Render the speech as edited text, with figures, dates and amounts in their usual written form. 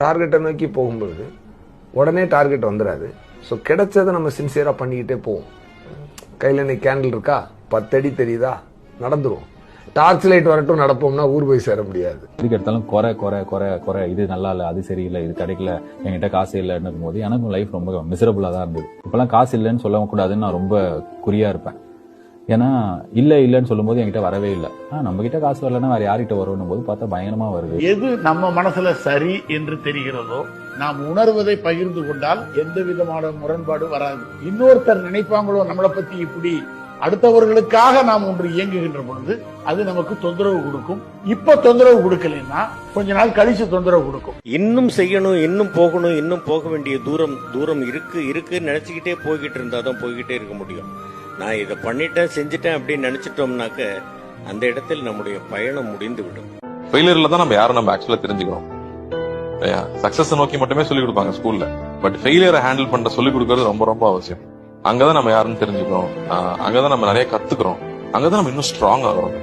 டார்கெட்டை நோக்கி போகும்பொழுது உடனே டார்கெட் வந்துடாது. ஸோ கிடைச்சதை நம்ம சின்சியராக பண்ணிக்கிட்டே போவோம். கையில் இன்னைக்கு கேண்டில் இருக்கா, 10 அடி தெரியுதா, நடந்துரும். டார்ச் லைட் வரட்டும் நடப்போம்னா ஊர் போய் சேர முடியாது. இதுக்கு எடுத்தாலும் குறை இது நல்லா இல்லை, அது சரியில்லை, இது கிடைக்கல, என்கிட்ட காசு இல்லைன்னு போது எனக்கும் லைஃப் ரொம்ப மிசரபுளாக தான் இருந்தது. இப்பெல்லாம் காசு இல்லைன்னு சொல்லக்கூடாதுன்னு நான் ரொம்ப குறியா இருப்பேன். ஏன்னா இல்லைன்னு சொல்லும் போது என்கிட்ட வரவே இல்லை. நம்ம கிட்ட காசு வரலன்னா வேற யார்கிட்ட வரும்னு போது பார்த்தா பயங்கரமா வருது. எது நம்ம மனசுல சரி என்று தெரிகிறதோ நாம் உணர்வதை பகிர்ந்து கொண்டால் எந்த விதமான முரண்பாடு வராது. இன்னொருத்தர் நினைப்பாங்களோ நம்மளை பத்தி இப்படி, அடுத்தவர்களுக்காக நாம் ஒன்று இயங்குகின்ற பொழுது அது நமக்கு தொந்தரவு கொடுக்கும். இப்ப தொந்தரவு கொடுக்கலன்னா கொஞ்ச நாள் கழிச்சு தொந்தரவு கொடுக்கும். இன்னும் செய்யணும், இன்னும் போகணும், இன்னும் போக வேண்டிய தூரம் இருக்கு நினைச்சுக்கிட்டே போய்கிட்டு இருந்தாதான் போய்கிட்டே இருக்க முடியும். நான் இதை பண்ணிட்டேன் செஞ்சுட்டேன் அப்படின்னு நினைச்சிட்டோம்னாக்க அந்த இடத்தில் நம்முடைய பயணம் முடிந்து விடும். ஃபெயிலியர்ல தான் நம்ம யாரும் நம்ம ஆக்சுவலா தெரிஞ்சுக்கிறோம். சக்சஸ் நோக்கி மட்டுமே சொல்லிக் கொடுப்பாங்க ஸ்கூல்ல, பட் ஃபெயிலியரை ஹேண்டில் பண்ற சொல்லிக் கொடுக்கறது ரொம்ப ரொம்ப அவசியம். அங்கதான் நம்ம யாருன்னு தெரிஞ்சுக்கிறோம், அங்கதான் நம்ம நிறைய கத்துக்கிறோம், அங்கதான் நம்ம இன்னும் ஸ்ட்ராங் ஆகிறோம்.